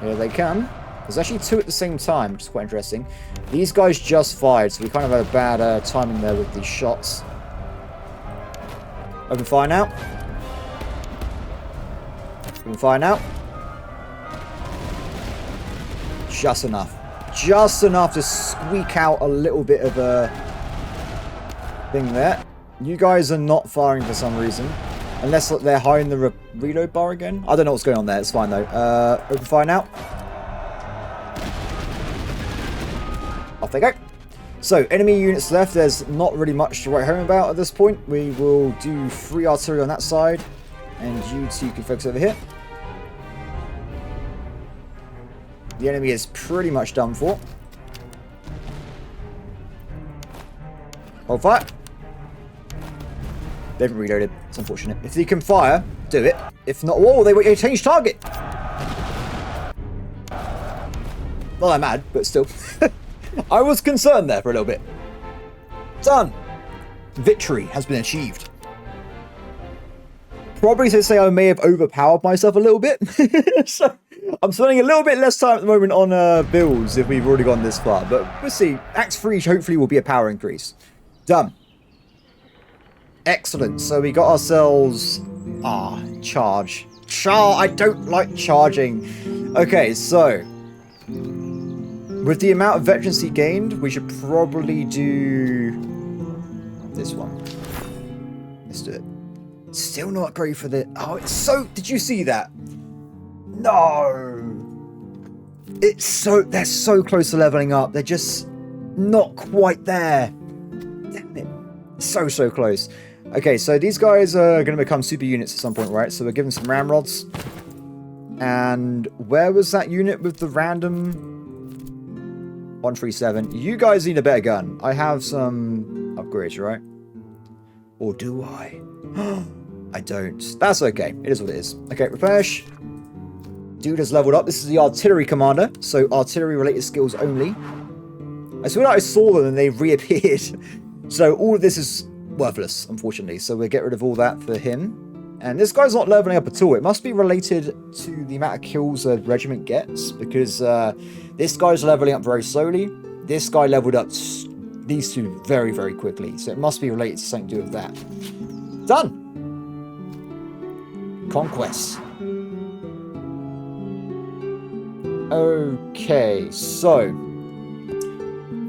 Here they come. There's actually 2 at the same time, which is quite interesting. These guys just fired, so we kind of had a bad timing there with these shots. Open fire now. Open fire now. Just enough. Just enough to squeak out a little bit of a thing there. You guys are not firing for some reason. Unless they're high in the reload bar again. I don't know what's going on there. It's fine though. Open fire now. Off they go. So, enemy units left. There's not really much to write home about at this point. We will do 3 artillery on that side. And you 2 can focus over here. The enemy is pretty much done for. Hold fire. They haven't reloaded. It's unfortunate. If they can fire, do it. If not, whoa, they changed target. Not that mad, but still. I was concerned there for a little bit. Done. Victory has been achieved. Probably to say I may have overpowered myself a little bit. So I'm spending a little bit less time at the moment on builds if we've already gone this far. But we'll see. Act 3 hopefully will be a power increase. Done. Excellent. So we got ourselves... charge. I don't like charging. Okay, so... with the amount of veterancy gained, we should probably do... this one. Let's do it. Still not great for the... oh, it's so... did you see that? No! It's so... they're so close to leveling up. They're just not quite there. Damn it. So close. Okay, so these guys are going to become super units at some point, right? So we're giving some ramrods. And where was that unit with the random... 137. You guys need a better gun. I have some upgrades, right? Or do I? I don't. That's okay. It is what it is. Okay, Repesh. Dude has leveled up. This is the artillery commander. So artillery related skills only. I swear I saw them and they reappeared. So all of this is worthless, unfortunately. So we'll get rid of all that for him. And this guy's not leveling up at all. It must be related to the amount of kills a regiment gets. Because this guy's leveling up very slowly. This guy leveled up these 2 very, very quickly. So it must be related to something to do with that. Done. Conquest. Okay, so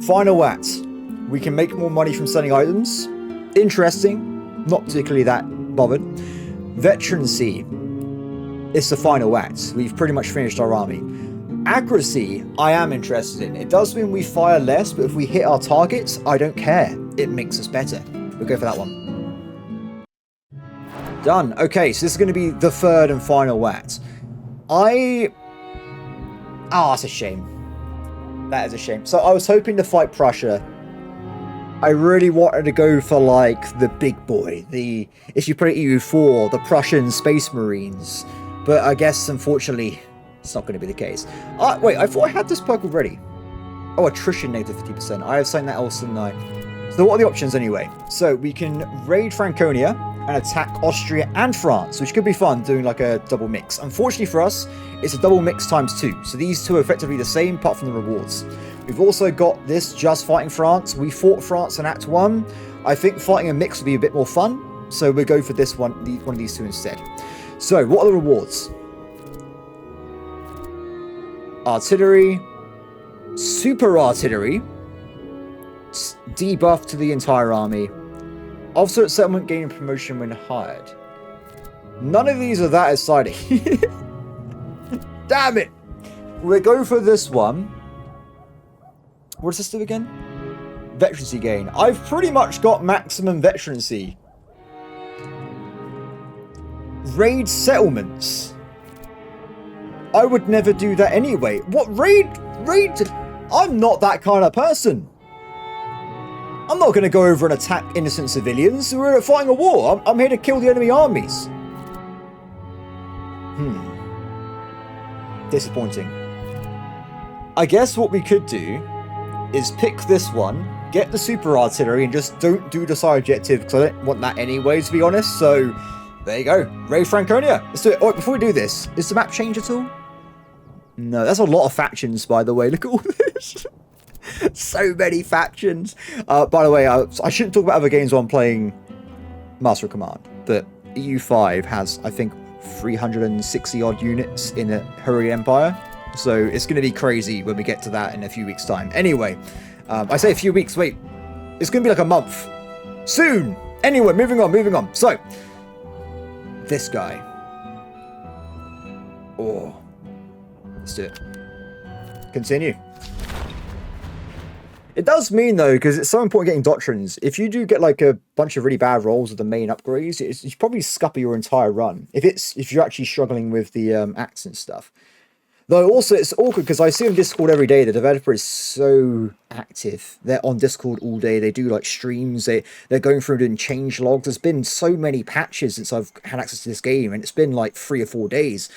final act. We can make more money from selling items. Interesting. Not particularly that bothered. Veterancy. It's the final act. We've pretty much finished our army. Accuracy, I am interested in. It does mean we fire less, but if we hit our targets, I don't care. It makes us better. We'll go for that one. Done. Okay, so this is going to be the 3rd and final act. That's a shame. That is a shame. So I was hoping to fight Prussia. I really wanted to go for, like, the big boy. If you put it EU4, the Prussian Space Marines. But I guess, unfortunately, it's not going to be the case. Wait, I thought I had this perk already. Oh, attrition negative 50%. I have something that else, didn't I? So what are the options anyway? So we can raid Franconia and attack Austria and France, which could be fun, doing like a double mix. Unfortunately for us, it's a double mix times 2. So these 2 are effectively the same, apart from the rewards. We've also got this just fighting France. We fought France in Act 1. I think fighting a mix would be a bit more fun. So we'll go for this one of these 2 instead. So, what are the rewards? Artillery, super artillery, debuff to the entire army, officer at settlement gaining promotion when hired. None of these are that exciting. Damn it! We'll go for this one. What does this do again? Veterancy gain. I've pretty much got maximum veterancy. Raid settlements. I would never do that anyway. What raid? I'm not that kind of person. I'm not going to go over and attack innocent civilians. We're fighting a war. I'm here to kill the enemy armies. Disappointing. I guess what we could do is pick this one, get the super artillery, and just don't do the side objective, because I don't want that anyway, to be honest. So, there you go. Raid Franconia. Let's do it. Oh, before we do this, is the map change at all? No, that's a lot of factions, by the way. Look at all this. So many factions. By the way, I shouldn't talk about other games while I'm playing Master of Command, but EU5 has, I think, 360 odd units in the Hurry Empire. So it's going to be crazy when we get to that in a few weeks' time. Anyway, I say a few weeks, wait. It's going to be like a month. Soon! Anyway, moving on. So, this guy. Oh. Let's do it. Continue. It does mean, though, because it's so important getting doctrines. If you do get, like, a bunch of really bad rolls of the main upgrades, you probably scupper your entire run. If you're actually struggling with the acts and stuff. Though, also, it's awkward, because I see on Discord every day, the developer is so active. They're on Discord all day. They do, like, streams. They're going through doing change logs. There's been so many patches since I've had access to this game, and it's been, like, 3 or 4 days.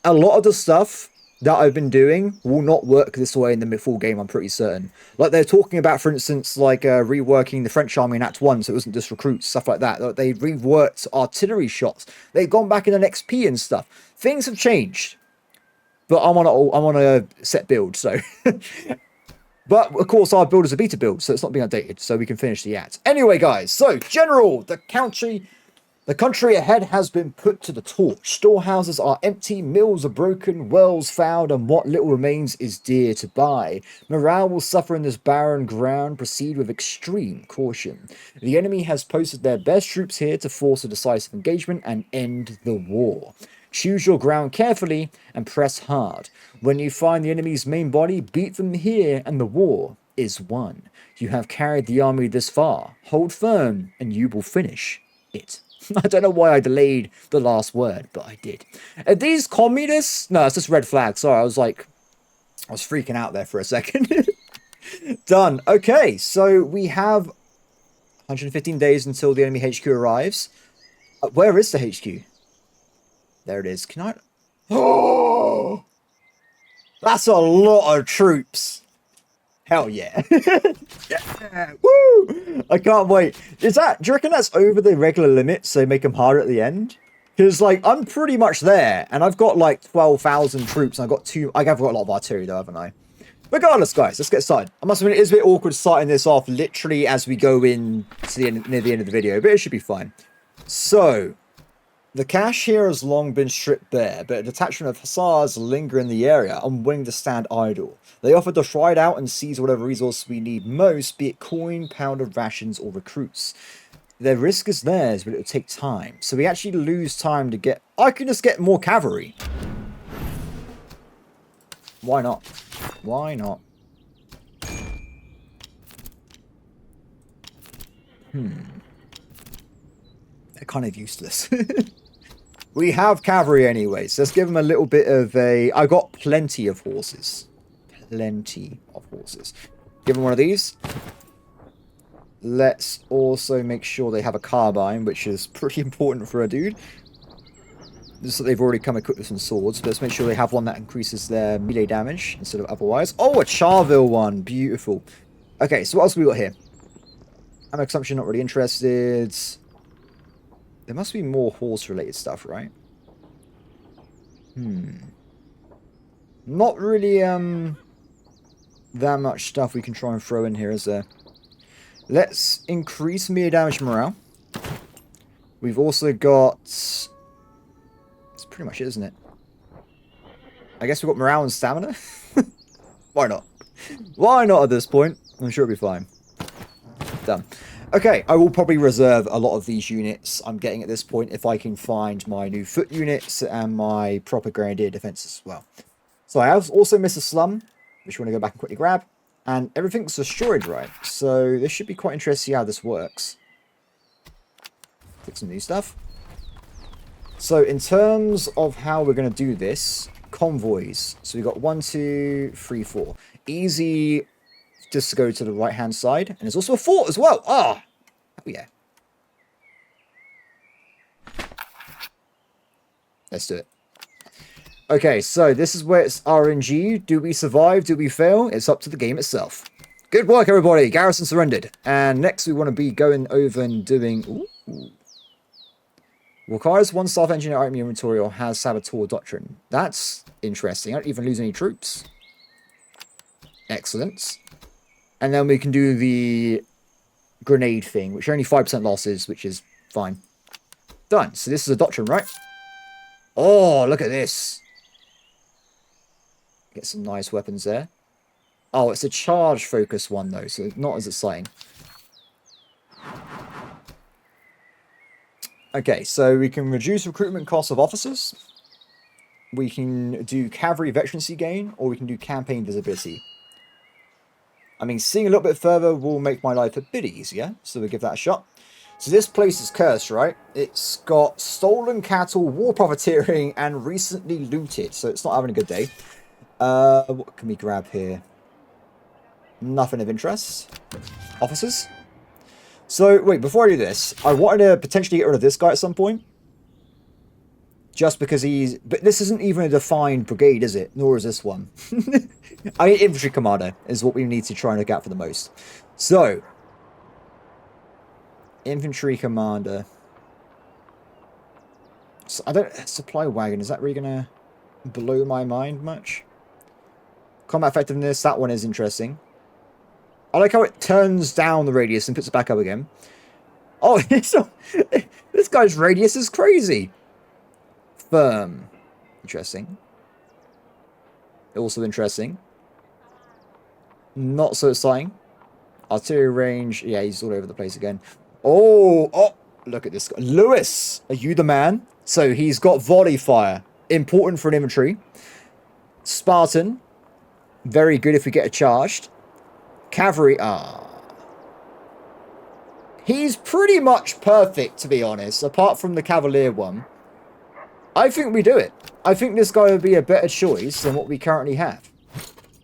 A lot of the stuff that I've been doing will not work this way in the full game, I'm pretty certain. Like, they're talking about, for instance, like, reworking the French army in Act 1, so it wasn't just recruits, stuff like that. Like, they reworked artillery shots. They've gone back in an XP and stuff. Things have changed. But I'm on a set build, so... But, of course, our build is a beta build, so it's not being updated, so we can finish the act. Anyway, guys, so, General, the country ahead has been put to the torch. Storehouses are empty, mills are broken, wells found, and what little remains is dear to buy. Morale will suffer in this barren ground. Proceed with extreme caution. The enemy has posted their best troops here to force a decisive engagement and end the war. Choose your ground carefully and press hard. When you find the enemy's main body, beat them here and the war is won. You have carried the army this far. Hold firm and you will finish it. I don't know why I delayed the last word, but I did. Are these communists? No, it's just red flag. Sorry, I was freaking out there for a second. Done. Okay, so we have 115 days until the enemy HQ arrives. Where is the HQ? There it is. Can I... Oh! That's a lot of troops. Hell yeah. Yeah. Woo! I can't wait. Do you reckon that's over the regular limit, so make them harder at the end? Because, like, I'm pretty much there, and I've got, like, 12,000 troops, and I've got a lot of artillery, though, haven't I? Regardless, guys, let's get started. I must admit, it is a bit awkward starting this off literally as we go in to near the end of the video, but it should be fine. So... the cache here has long been stripped bare, but a detachment of hussars linger in the area, unwilling to stand idle. They offer to ride out and seize whatever resource we need most, be it coin, powder, rations, or recruits. Their risk is theirs, but it will take time. So we actually lose time to get... I can just get more cavalry. Why not? Why not? They're kind of useless. We have cavalry anyway, so let's give them a little bit of a... I got plenty of horses. Plenty of horses. Give them one of these. Let's also make sure they have a carbine, which is pretty important for a dude. Just so they've already come equipped with some swords, but let's make sure they have one that increases their melee damage instead of otherwise. Oh, a Charville one. Beautiful. Okay, so what else have we got here? Ammo consumption, not really interested. There must be more horse-related stuff, right? Not really, that much stuff we can try and throw in here, is there? Let's increase melee damage morale. We've also got That's pretty much it, isn't it? I guess we've got morale and stamina. Why not? Why not at this point? I'm sure it'll be fine. Done. Okay, I will probably reserve a lot of these units I'm getting at this point if I can find my new foot units and my proper Grenadier defenses as well. So I have also missed a slum, which we want to go back and quickly grab. And everything's destroyed, right? So this should be quite interesting to see how this works. Take some new stuff. So in terms of how we're going to do this, convoys. So we've got 1, 2, 3, 4. Easy just to go to the right-hand side. And there's also a fort as well. Ah! Oh, yeah. Let's do it. Okay, so this is where it's RNG. Do we survive? Do we fail? It's up to the game itself. Good work, everybody. Garrison surrendered. And next we want to be going over and doing... Ooh. Requires 1 staff engineer item inventory or has Saboteur Doctrine. That's interesting. I don't even lose any troops. Excellent. And then we can do the grenade thing, which are only 5% losses, which is fine. Done. So this is a Doctrine, right? Oh, look at this. Get some nice weapons there. Oh, it's a charge focus one, though, so not as exciting. Okay, so we can reduce recruitment costs of officers. We can do cavalry veterancy gain, or we can do campaign visibility. I mean, seeing a little bit further will make my life a bit easier, so we'll give that a shot. So this place is cursed, right? It's got stolen cattle, war profiteering, and recently looted, so it's not having a good day. What can we grab here? Nothing of interest. Officers? So, wait, before I do this, I wanted to potentially get rid of this guy at some point. Just because he's... But this isn't even a defined brigade, is it? Nor is this one. I mean, infantry commander is what we need to try and look at for the most. So, infantry commander. So, I don't... Supply wagon, is that really going to blow my mind much? Combat effectiveness, that one is interesting. I like how it turns down the radius and puts it back up again. Oh, this guy's radius is crazy. Firm. Interesting. Also interesting. Not so exciting. Artillery range. Yeah, he's all over the place again. Oh, look at this guy. Lewis, are you the man? So he's got volley fire. Important for an infantry. Spartan. Very good if we get it charged. Cavalry, he's pretty much perfect, to be honest, apart from the Cavalier one. I think we do it. I think this guy would be a better choice than what we currently have.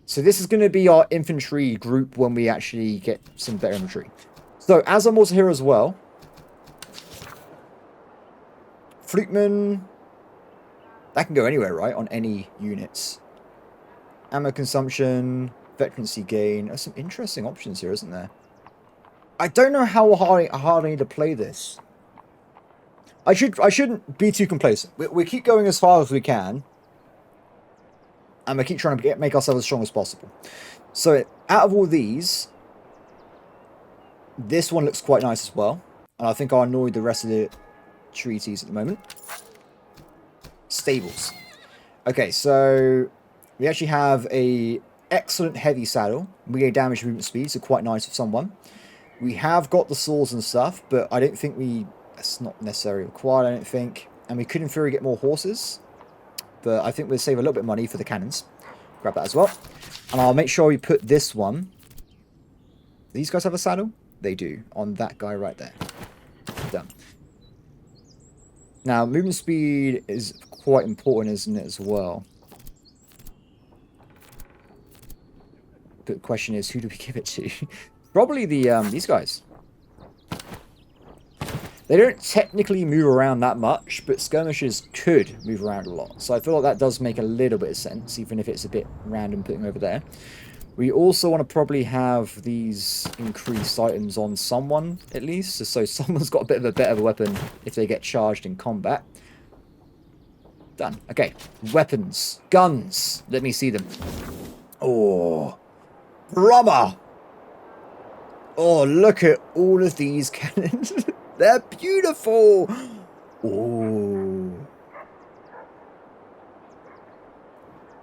So this is going to be our infantry group when we actually get some better infantry. So, as I'm also here as well, Flukeman, that can go anywhere, right, on any units. Ammo consumption... Veterancy gain. There's some interesting options here, isn't there? I don't know how hard I need to play this. I shouldn't be too complacent. We keep going as far as we can. And we keep trying to make ourselves as strong as possible. So, out of all these, this one looks quite nice as well. And I think I'll annoy the rest of the treaties at the moment. Stables. Okay, so we actually have a... excellent heavy saddle. We get damage movement speed, so quite nice for someone. We have got the swords and stuff, but I don't think that's not necessarily required, I don't think. And we could in theory get more horses, but I think we'll save a little bit of money for the cannons. Grab that as well. And I'll make sure we put this one. Do these guys have a saddle? They do, on that guy right there. Done. Now, movement speed is quite important, isn't it, as well? The question is, who do we give it to? Probably these guys. They don't technically move around that much, but skirmishers could move around a lot. So I feel like that does make a little bit of sense, even if it's a bit random putting over there. We also want to probably have these increased items on someone, at least, so someone's got a bit of a better weapon if they get charged in combat. Done. Okay. Weapons. Guns. Let me see them. Oh... Rubber! Oh, look at all of these cannons. They're beautiful! Oh.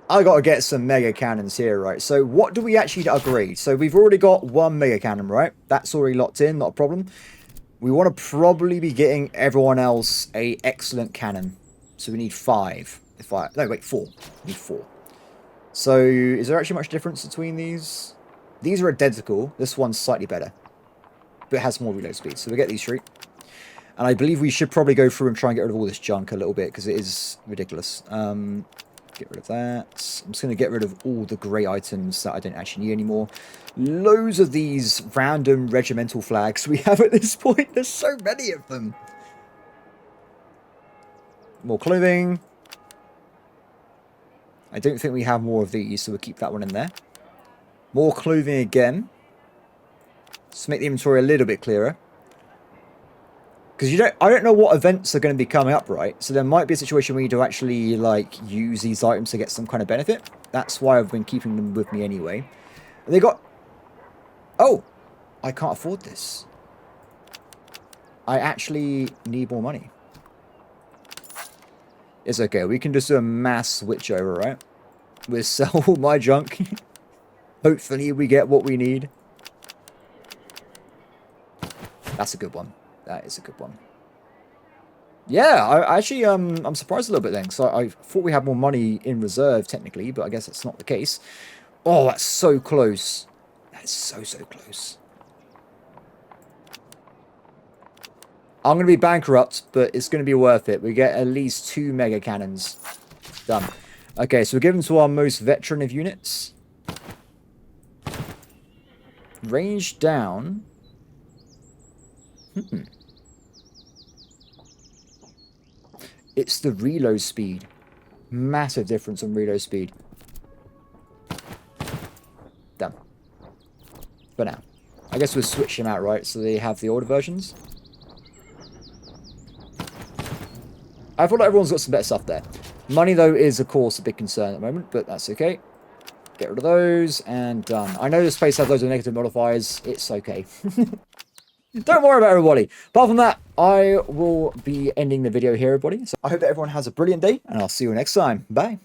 I got to get some mega cannons here, right? So what do we actually upgrade? So we've already got one mega cannon, right? That's already locked in, not a problem. We want to probably be getting everyone else a excellent cannon. So we need 5. No, wait, 4. We need 4. So is there actually much difference between these? These are identical. This one's slightly better, but it has more reload speed. So we get these 3. And I believe we should probably go through and try and get rid of all this junk a little bit, because it is ridiculous. Get rid of that. I'm just going to get rid of all the grey items that I don't actually need anymore. Loads of these random regimental flags we have at this point. There's so many of them. More clothing. I don't think we have more of these, so we'll keep that one in there. More clothing again. Just make the inventory a little bit clearer. Because I don't know what events are going to be coming up, right? So there might be a situation where you do actually, like, use these items to get some kind of benefit. That's why I've been keeping them with me anyway. They got... Oh! I can't afford this. I actually need more money. It's okay. We can just do a mass switch over, right? We'll sell all my junk. Hopefully we get what we need. That's a good one. That is a good one. Yeah, I actually, I'm surprised a little bit then, because I thought we had more money in reserve, technically, but I guess that's not the case. Oh, that's so close. That's so, so close. I'm going to be bankrupt, but it's going to be worth it. We get at least 2 mega cannons. Done. Okay, so we're given to our most veteran of units. Range down. It's the reload speed. Massive difference on reload speed. Done. For now. I guess we'll switch them out, right? So they have the older versions. I feel like everyone's got some better stuff there. Money, though, is, of course, a big concern at the moment, but that's okay. Get rid of those, and done. I know this place has loads of negative modifiers. It's okay. Don't worry about everybody. Apart from that, I will be ending the video here, everybody. So I hope that everyone has a brilliant day, and I'll see you next time. Bye.